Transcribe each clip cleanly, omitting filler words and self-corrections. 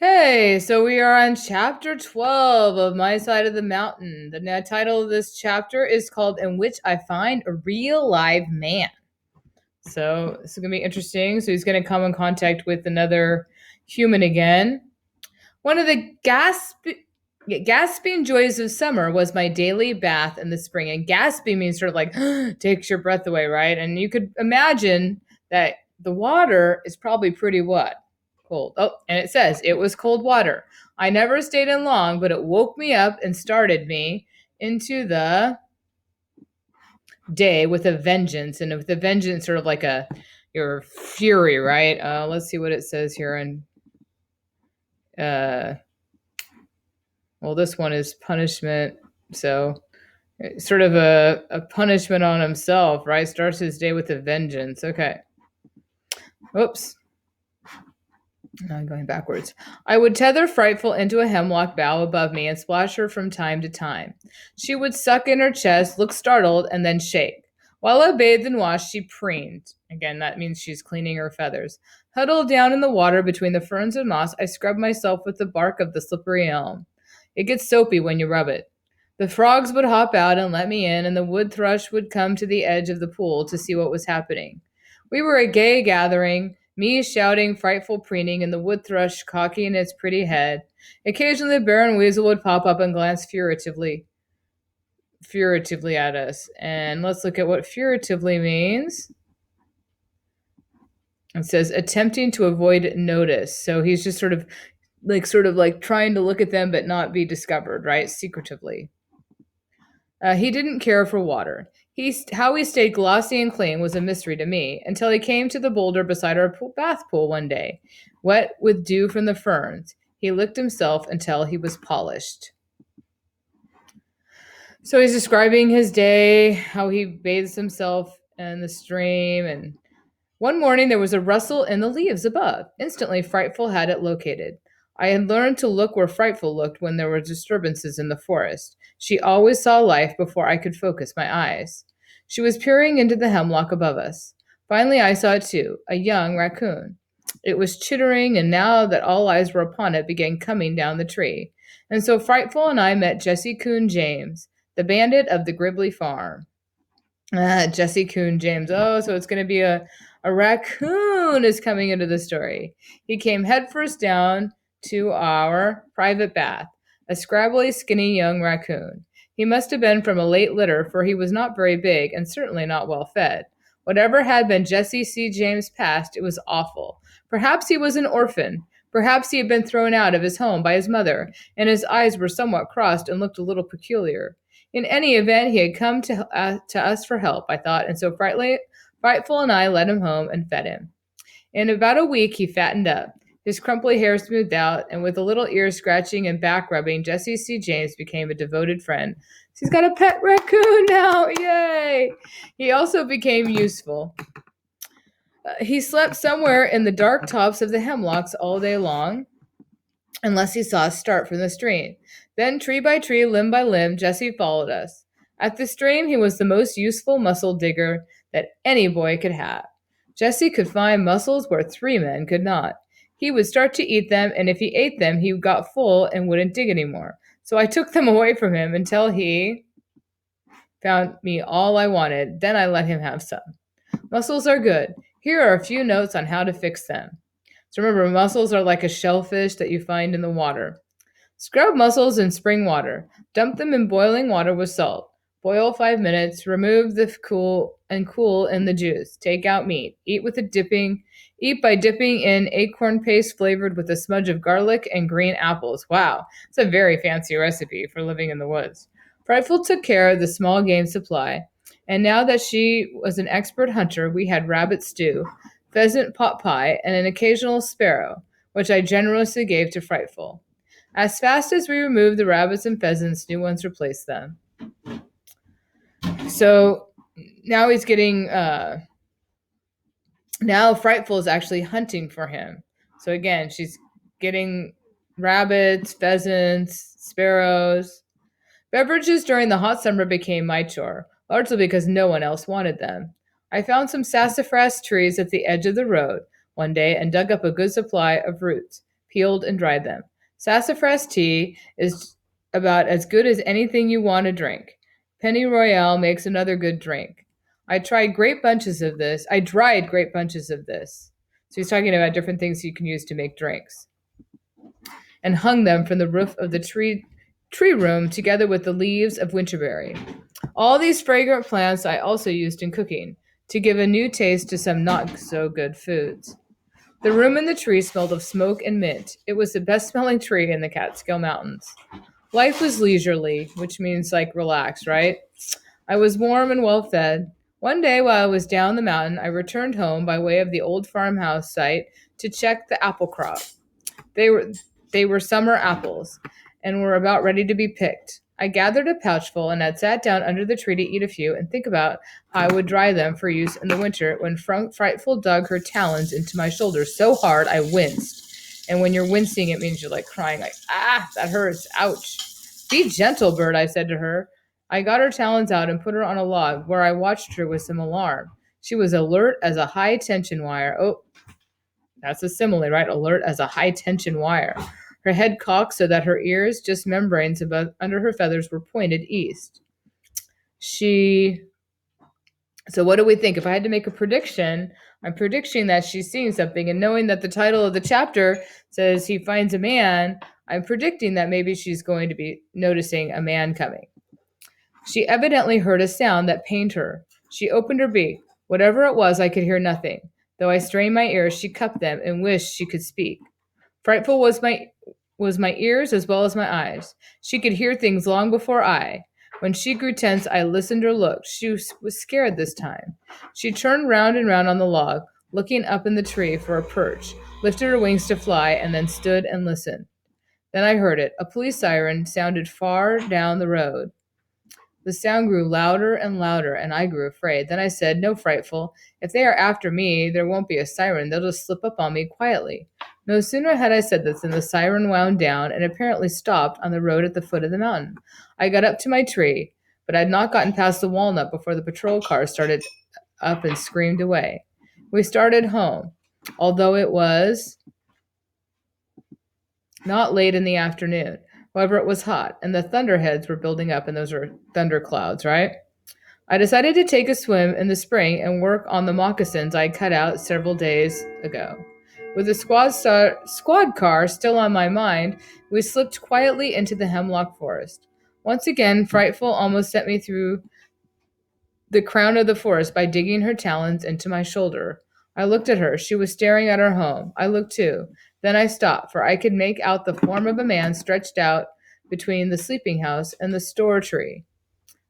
Okay, so we are on chapter 12 of My Side of the Mountain. The title of this chapter is called In Which I Find a Real Live Man. So this is going to be interesting. So he's going to come in contact with another human again. One of the gasping joys of summer was my daily bath in the spring. And gasping means sort of like takes your breath away, right? And you could imagine that the water is probably pretty what? Cold. Oh, and it says it was cold water. I never stayed in long, but it woke me up and started me into the day with a vengeance. And with a vengeance, sort of like your fury, right? Let's see what it says here. And well, this one is punishment. So sort of a punishment on himself, right? Starts his day with a vengeance. Okay. Oops. I'm going backwards. I would tether Frightful into a hemlock bough above me and splash her from time to time. She would suck in her chest, look startled, and then shake. While I bathed and washed, she preened. Again, that means she's cleaning her feathers. Huddled down in the water between the ferns and moss, I scrubbed myself with the bark of the slippery elm. It gets soapy when you rub it. The frogs would hop out and let me in, and the wood thrush would come to the edge of the pool to see what was happening. We were a gay gathering, me shouting frightful preening, and the wood thrush cocking its pretty head. Occasionally the barren weasel would pop up and glance furtively at us. And let's look at what furtively means. It says attempting to avoid notice. So he's just sort of like trying to look at them but not be discovered, right? Secretively. He didn't care for water. How he stayed glossy and clean was a mystery to me until he came to the boulder beside our bath pool one day, wet with dew from the ferns. He licked himself until he was polished. So he's describing his day, how he bathes himself in the stream, and one morning there was a rustle in the leaves above. Instantly, Frightful had it located. I had learned to look where Frightful looked when there were disturbances in the forest. She always saw life before I could focus my eyes. She was peering into the hemlock above us. Finally, I saw it too, a young raccoon. It was chittering, and now that all eyes were upon it, began coming down the tree. And so Frightful and I met Jesse Coon James, the bandit of the Gribbly farm. Jesse Coon James. Oh, so it's going to be a raccoon is coming into the story. He came headfirst down to our private bath, a scrabbly, skinny young raccoon. He must have been from a late litter, for he was not very big and certainly not well fed. Whatever had been Jesse C. James' past, it was awful. Perhaps he was an orphan. Perhaps he had been thrown out of his home by his mother, and his eyes were somewhat crossed and looked a little peculiar. In any event, he had come to us for help, I thought, and so Frightful and I led him home and fed him. In about a week, he fattened up. His crumply hair smoothed out, and with a little ear scratching and back rubbing, Jesse C. James became a devoted friend. So he's got a pet raccoon now! Yay! He also became useful. He slept somewhere in the dark tops of the hemlocks all day long, unless he saw us start from the stream. Then, tree by tree, limb by limb, Jesse followed us. At the stream, he was the most useful mussel digger that any boy could have. Jesse could find mussels where three men could not. He would start to eat them, and if he ate them, he got full and wouldn't dig anymore. So I took them away from him until he found me all I wanted. Then I let him have some. Mussels are good. Here are a few notes on how to fix them. So remember, mussels are like a shellfish that you find in the water. Scrub mussels in spring water. Dump them in boiling water with salt. Boil 5 minutes. Remove the cool in the juice. Take out meat. Eat by dipping in acorn paste flavored with a smudge of garlic and green apples. Wow, it's a very fancy recipe for living in the woods. Frightful took care of the small game supply, and now that she was an expert hunter, we had rabbit stew, pheasant pot pie, and an occasional sparrow, which I generously gave to Frightful. As fast as we removed the rabbits and pheasants, new ones replaced them. So now he's getting, now Frightful is actually hunting for him. So again, she's getting rabbits, pheasants, sparrows. Beverages during the hot summer became my chore, largely because no one else wanted them. I found some sassafras trees at the edge of the road one day and dug up a good supply of roots. peeled, and dried them. Sassafras tea is about as good as anything you want to drink. Penny Royale makes another good drink. I dried great bunches of this. So he's talking about different things you can use to make drinks and hung them from the roof of the tree room together with the leaves of winterberry. All these fragrant plants I also used in cooking to give a new taste to some not so good foods. The room in the tree smelled of smoke and mint. It was the best smelling tree in the Catskill Mountains. Life was leisurely, which means like relaxed, right? I was warm and well fed. One day while I was down the mountain, I returned home by way of the old farmhouse site to check the apple crop. They were they were summer apples and were about ready to be picked. I gathered a pouchful and had sat down under the tree to eat a few and think about how I would dry them for use in the winter when Frightful dug her talons into my shoulder so hard I winced. And when you're wincing, it means you're like crying, like, ah, that hurts, ouch. Be gentle, Bird, I said to her. I got her talons out and put her on a log where I watched her with some alarm. She was alert as a high tension wire. Oh, that's a simile, right? Alert as a high tension wire. Her head cocked so that her ears, just membranes above under her feathers, were pointed east. She So what do we think? If I had to make a prediction, I'm predicting that she's seeing something, and knowing that the title of the chapter says he finds a man, I'm predicting that maybe she's going to be noticing a man coming. She evidently heard a sound that pained her. She opened her beak. Whatever it was, I could hear nothing. Though I strained my ears, she cupped them and wished she could speak. Frightful was my ears as well as my eyes. She could hear things long before I. When she grew tense, I listened or looked. She was scared this time. She turned round and round on the log, looking up in the tree for a perch, lifted her wings to fly, and then stood and listened. Then I heard it. A police siren sounded far down the road. The sound grew louder and louder, and I grew afraid. Then I said, No, Frightful. If they are after me, there won't be a siren. They'll just slip up on me quietly. No sooner had I said this than the siren wound down and apparently stopped on the road at the foot of the mountain. I got up to my tree, but I had not gotten past the walnut before the patrol car started up and screamed away. We started home, although it was not late in the afternoon. However, it was hot, and the thunderheads were building up, and those are thunderclouds, right? I decided to take a swim in the spring and work on the moccasins I cut out several days ago. With the squad car still on my mind, we slipped quietly into the hemlock forest. Once again, Frightful almost sent me through the crown of the forest by digging her talons into my shoulder. I looked at her. She was staring at her home. I looked too. Then I stopped, for I could make out the form of a man stretched out between the sleeping house and the store tree.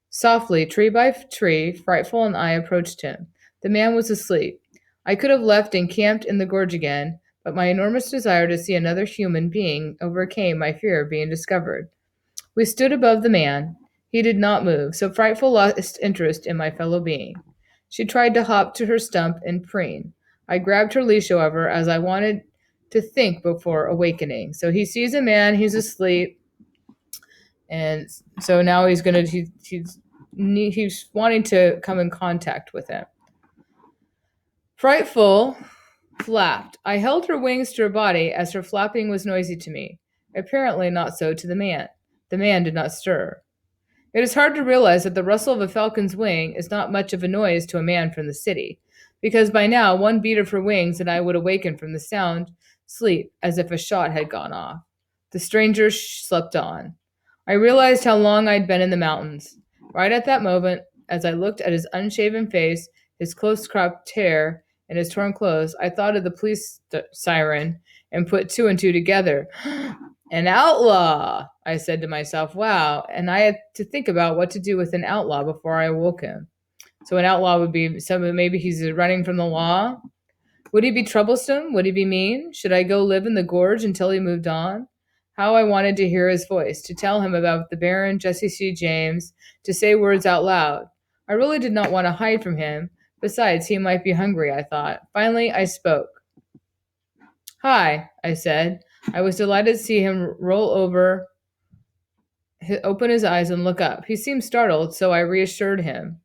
Softly, tree by tree, Frightful and I approached him. The man was asleep. I could have left and camped in the gorge again, but my enormous desire to see another human being overcame my fear of being discovered. We stood above the man. He did not move, so Frightful lost interest in my fellow being. She tried to hop to her stump and preen. I grabbed her leash, however, as I wanted to think before awakening. So he sees a man, he's asleep, and so now he's wanting to come in contact with him. Frightful flapped. I held her wings to her body as her flapping was noisy to me. Apparently not so to the man. The man did not stir. It is hard to realize that the rustle of a falcon's wing is not much of a noise to a man from the city, because by now one beat of her wings and I would awaken from the sound sleep as if a shot had gone off. The stranger slept on. I realized how long I'd been in the mountains. Right at that moment, as I looked at his unshaven face, his close-cropped hair, and his torn clothes, I thought of the police siren and put two and two together. An outlaw, I said to myself. Wow. And I had to think about what to do with an outlaw before I awoke him. So an outlaw would be someone, maybe he's running from the law. Would he be troublesome? Would he be mean? Should I go live in the gorge until he moved on? How I wanted to hear his voice, to tell him about the Baron, Jesse C. James, to say words out loud. I really did not want to hide from him. Besides, he might be hungry, I thought. Finally, I spoke. Hi, I said. I was delighted to see him roll over, open his eyes, and look up. He seemed startled, so I reassured him.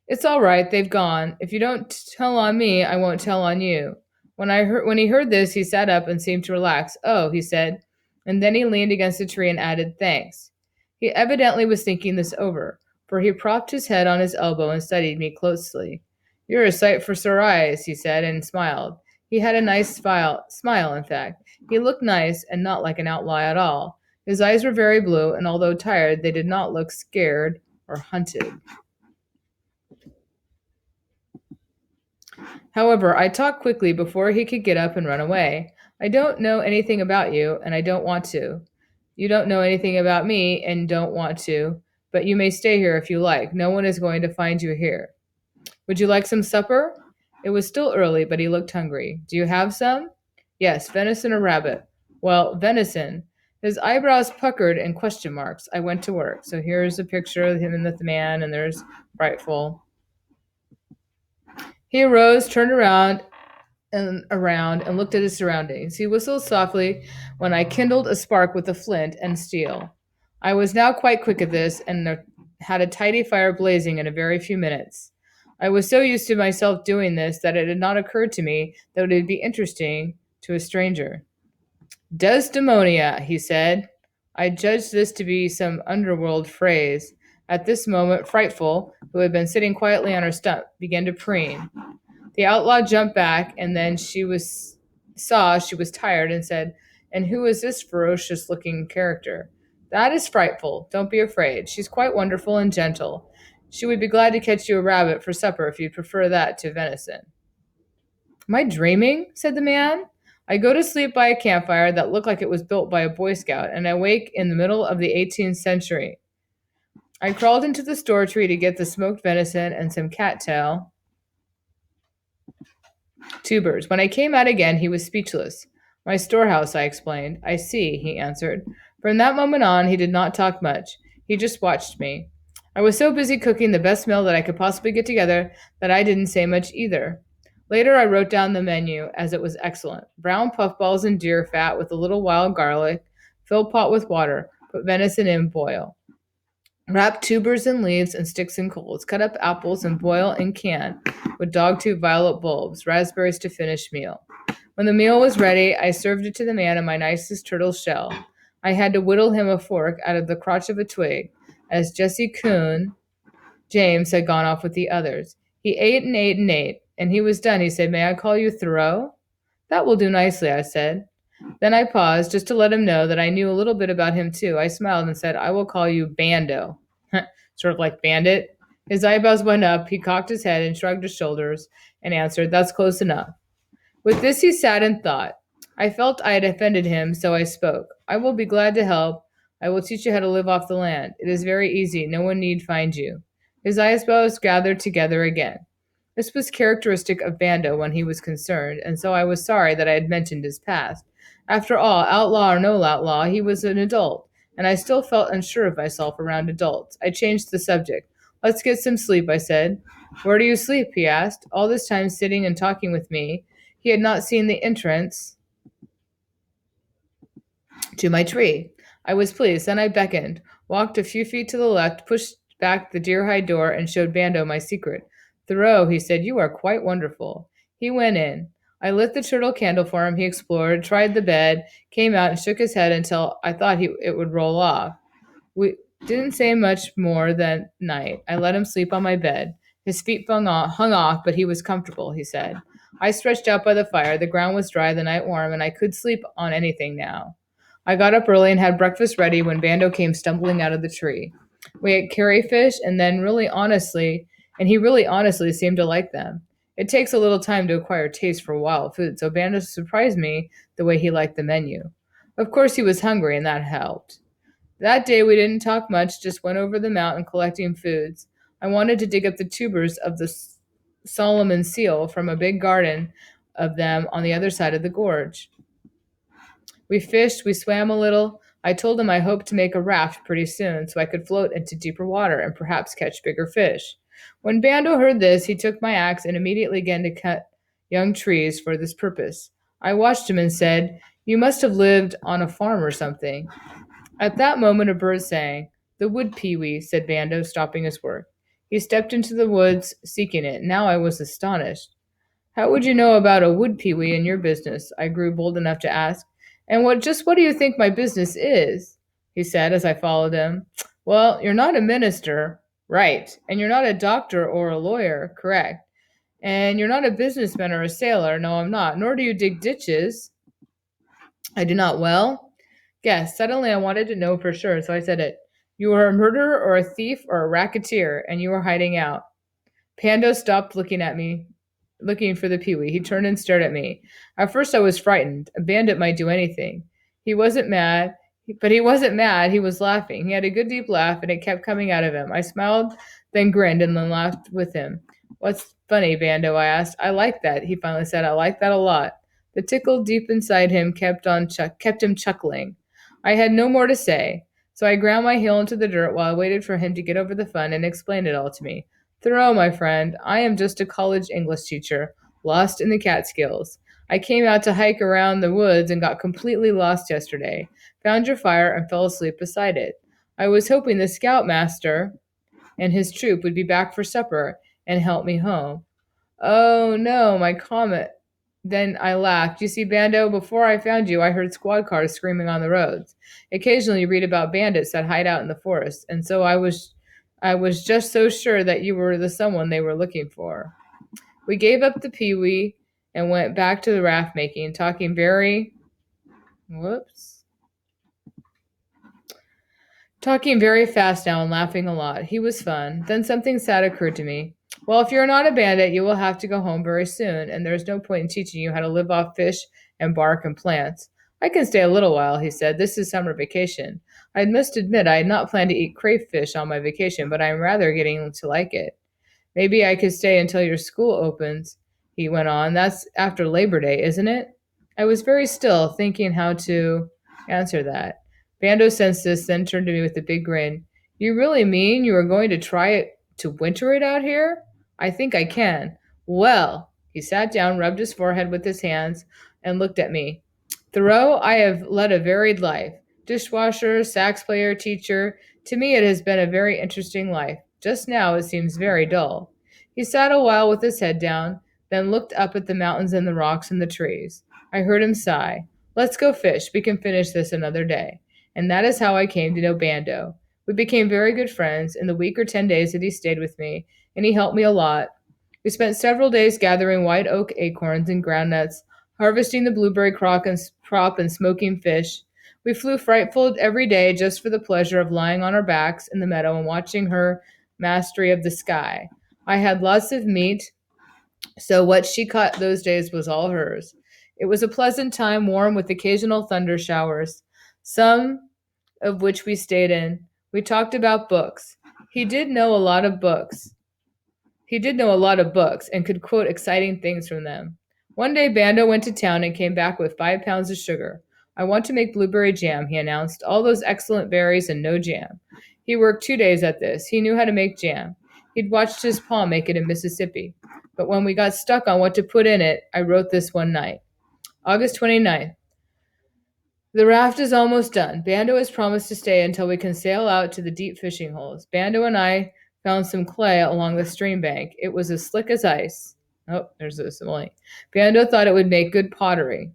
It's all right, they've gone. If you don't tell on me, I won't tell on you. When he heard this, he sat up and seemed to relax. "Oh," he said, and then he leaned against a tree and added, "Thanks." He evidently was thinking this over, for he propped his head on his elbow and studied me closely. "You're a sight for sore eyes," he said, and smiled. He had a nice smile, in fact. He looked nice and not like an outlaw at all. His eyes were very blue, and although tired, they did not look scared or hunted. However, I talked quickly before he could get up and run away. "I don't know anything about you, and I don't want to. You don't know anything about me, and don't want to, but you may stay here if you like. No one is going to find you here. Would you like some supper?" It was still early, but he looked hungry. "Do you have some?" "Yes, venison or rabbit." "Well, venison." His eyebrows puckered in question marks. I went to work. So here's a picture of him and the man, and there's Frightful. He arose, turned around, and looked at his surroundings. He whistled softly when I kindled a spark with a flint and steel. I was now quite quick at this, and had a tidy fire blazing in a very few minutes. I was so used to myself doing this that it had not occurred to me that it would be interesting to a stranger. "Desdemonia," he said. I judged this to be some underworld phrase. At this moment, Frightful, who had been sitting quietly on her stump, began to preen. The outlaw jumped back, and then saw she was tired and said, "And who is this ferocious looking character?" "That is Frightful. Don't be afraid. She's quite wonderful and gentle. She would be glad to catch you a rabbit for supper if you'd prefer that to venison." "Am I dreaming?" said the man. "I go to sleep by a campfire that looked like it was built by a Boy Scout, and I wake in the middle of the 18th century." I crawled into the store tree to get the smoked venison and some cattail tubers. When I came out again, he was speechless. "My storehouse," I explained. "I see," he answered. From that moment on, he did not talk much. He just watched me. I was so busy cooking the best meal that I could possibly get together that I didn't say much either. Later, I wrote down the menu, as it was excellent. Brown puffballs and deer fat with a little wild garlic, fill pot with water, put venison in, boil. Wrap tubers in leaves and sticks in coals. Cut up apples and boil in can with dogtooth violet bulbs, raspberries to finish meal. When the meal was ready, I served it to the man in my nicest turtle shell. I had to whittle him a fork out of the crotch of a twig, as Jesse Coon James had gone off with the others. He ate and ate and ate, and he was done. He said, "May I call you Thoreau?" "That will do nicely," I said. Then I paused just to let him know that I knew a little bit about him too. I smiled and said, "I will call you Bando." Sort of like bandit. His eyebrows went up, he cocked his head and shrugged his shoulders and answered, "That's close enough." With this he sat and thought. I felt I had offended him, so I spoke. "I will be glad to help. I will teach you how to live off the land. It is very easy. No one need find you." His eyebrows gathered together again. This was characteristic of Bando when he was concerned, and so I was sorry that I had mentioned his past. After all, outlaw or no outlaw, he was an adult, and I still felt unsure of myself around adults. I changed the subject. "Let's get some sleep," I said. "Where do you sleep?" he asked. All this time sitting and talking with me, he had not seen the entrance to my tree. I was pleased. Then I beckoned, walked a few feet to the left, pushed back the deer hide door, and showed Bando my secret. "Thoreau," he said, "you are quite wonderful." He went in. I lit the turtle candle for him. He explored, tried the bed, came out, and shook his head until I thought it would roll off. We didn't say much more that night. I let him sleep on my bed. His feet hung off, but he was comfortable, he said. I stretched out by the fire. The ground was dry, the night warm, and I could sleep on anything now. I got up early and had breakfast ready when Bando came stumbling out of the tree. We ate carryfish, and he really honestly seemed to like them. It takes a little time to acquire taste for wild food, so Bando surprised me the way he liked the menu. Of course, he was hungry, and that helped. That day we didn't talk much, just went over the mountain collecting foods. I wanted to dig up the tubers of the Solomon seal from a big garden of them on the other side of the gorge. We fished, we swam a little. I told him I hoped to make a raft pretty soon so I could float into deeper water and perhaps catch bigger fish. When Bando heard this, he took my axe and immediately began to cut young trees for this purpose. I watched him and said, "You must have lived on a farm or something." At that moment, a bird sang. "The wood pewee," said Bando, stopping his work. He stepped into the woods, seeking it. Now I was astonished. How would you know about a wood pewee in your business? I grew bold enough to ask. And what do you think my business is? He said as I followed him. Well, you're not a minister, right? And you're not a doctor or a lawyer, correct? And you're not a businessman or a sailor, no, I'm not. Nor do you dig ditches. I do not. Well, guess. Suddenly I wanted to know for sure, so I said it. You are a murderer or a thief or a racketeer, and you are hiding out. Pando stopped looking at me, looking for the peewee. He turned and stared at me. At first, I was frightened. A bandit might do anything. He wasn't mad, but he wasn't mad. He was laughing. He had a good deep laugh, and it kept coming out of him. I smiled, then grinned, and then laughed with him. What's funny, Bando? I asked. I like that. He finally said. I like that a lot. The tickle deep inside him kept him chuckling. I had no more to say, so I ground my heel into the dirt while I waited for him to get over the fun and explain it all to me. Thoreau, my friend, I am just a college English teacher, lost in the Catskills. I came out to hike around the woods and got completely lost yesterday. Found your fire and fell asleep beside it. I was hoping the scoutmaster and his troop would be back for supper and help me home. Oh no, my comet. Then I laughed. You see, Bando, before I found you, I heard squad cars screaming on the roads. Occasionally you read about bandits that hide out in the forest, and so I was just so sure that you were the someone they were looking for. We gave up the peewee and went back to the raft making, whoops, talking very fast now and laughing a lot. He was fun. Then something sad occurred to me. Well, if you're not a bandit, you will have to go home very soon, and there's no point in teaching you how to live off fish and bark and plants. I can stay a little while, he said. This is summer vacation. I must admit I had not planned to eat crayfish on my vacation, but I am rather getting to like it. Maybe I could stay until your school opens, he went on. That's after Labor Day, isn't it? I was very still, thinking how to answer that. Bando sensed this, then turned to me with a big grin. You really mean you are going to try it to winter it out here? I think I can. Well, he sat down, rubbed his forehead with his hands, and looked at me. Thoreau, I have led a varied life. Dishwasher, sax player, teacher. To me, it has been a very interesting life. Just now, it seems very dull. He sat a while with his head down, then looked up at the mountains and the rocks and the trees. I heard him sigh. Let's go fish. We can finish this another day. And that is how I came to know Bando. We became very good friends in the week or 10 days that he stayed with me, and he helped me a lot. We spent several days gathering white oak acorns and groundnuts, harvesting the blueberry crop and smoking fish. We flew frightful every day just for the pleasure of lying on our backs in the meadow and watching her mastery of the sky. I had lots of meat, so what she caught those days was all hers. It was a pleasant time, warm with occasional thunder showers, some of which we stayed in. We talked about books. He did know a lot of books. He did know a lot of books and could quote exciting things from them. One day, Bando went to town and came back with 5 pounds of sugar. I want to make blueberry jam, he announced. All those excellent berries and no jam. He worked 2 days at this. He knew how to make jam. He'd watched his pa make it in Mississippi. But when we got stuck on what to put in it, I wrote this one night. August 29th. The raft is almost done. Bando has promised to stay until we can sail out to the deep fishing holes. Bando and I found some clay along the stream bank. It was as slick as ice. Oh, there's this link. Bando thought it would make good pottery.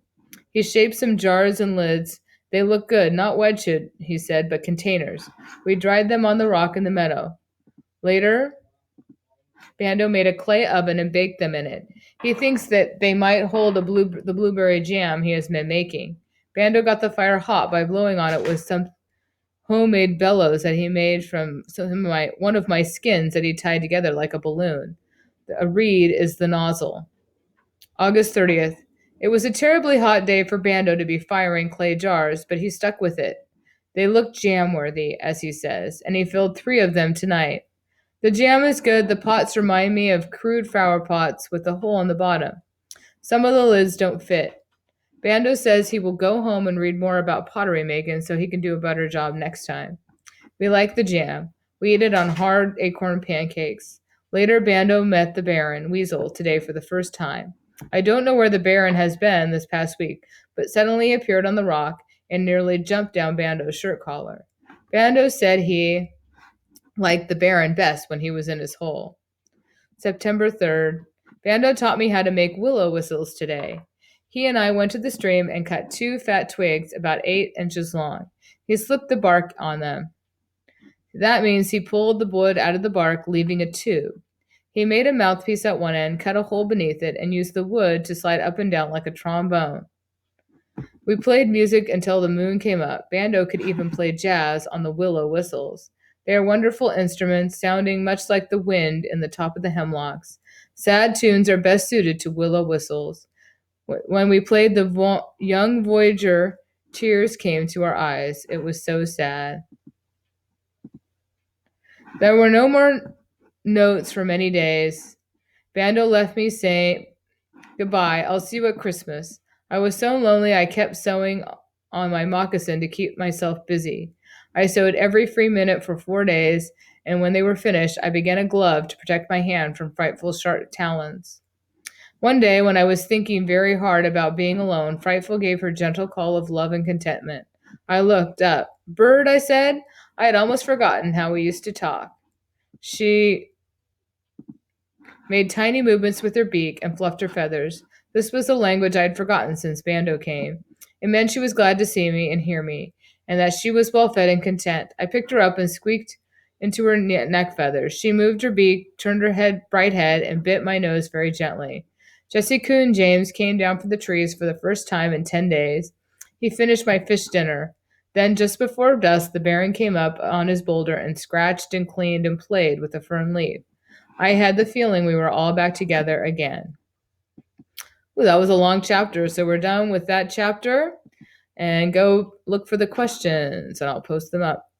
He shaped some jars and lids. They look good, not wedged, he said, but containers. We dried them on the rock in the meadow. Later, Bando made a clay oven and baked them in it. He thinks that they might hold the blueberry jam he has been making. Bando got the fire hot by blowing on it with some homemade bellows that he made from one of my skins that he tied together like a balloon. A reed is the nozzle. August 30th. It was a terribly hot day for Bando to be firing clay jars, but he stuck with it. They look jam worthy, as he says, and he filled 3 of them tonight. The jam is good. The pots remind me of crude flower pots with a hole in the bottom. Some of the lids don't fit. Bando says he will go home and read more about pottery making so he can do a better job next time. We like the jam. We eat it on hard acorn pancakes. Later, Bando met the Baron, Weasel, today for the first time. I don't know where the Baron has been this past week, but suddenly he appeared on the rock and nearly jumped down Bando's shirt collar. Bando said he liked the Baron best when he was in his hole. September 3rd. Bando taught me how to make willow whistles today. He and I went to the stream and cut two fat twigs about 8 inches long. He slipped the bark on them. That means he pulled the wood out of the bark, leaving a tube. He made a mouthpiece at one end, cut a hole beneath it, and used the wood to slide up and down like a trombone. We played music until the moon came up. Bando could even play jazz on the willow whistles. They are wonderful instruments, sounding much like the wind in the top of the hemlocks. Sad tunes are best suited to willow whistles. When we played the Young Voyager, tears came to our eyes. It was so sad. There were no more notes for many days. Bando left me saying, "Goodbye, I'll see you at Christmas." I was so lonely I kept sewing on my moccasin to keep myself busy. I sewed every free minute for 4 days, and when they were finished, I began a glove to protect my hand from frightful sharp talons. One day, when I was thinking very hard about being alone, Frightful gave her gentle call of love and contentment. I looked up. "Bird," I said. I had almost forgotten how we used to talk. She made tiny movements with her beak and fluffed her feathers. This was a language I had forgotten since Bando came. It meant she was glad to see me and hear me, and that she was well fed and content. I picked her up and squeaked into her neck feathers. She moved her beak, turned her bright head, and bit my nose very gently. Jesse Coon James came down from the trees for the first time in 10 days. He finished my fish dinner. Then, just before dusk, the Baron came up on his boulder and scratched and cleaned and played with a fern leaf. I had the feeling we were all back together again. Ooh, that was a long chapter, so we're done with that chapter. And go look for the questions, and I'll post them up.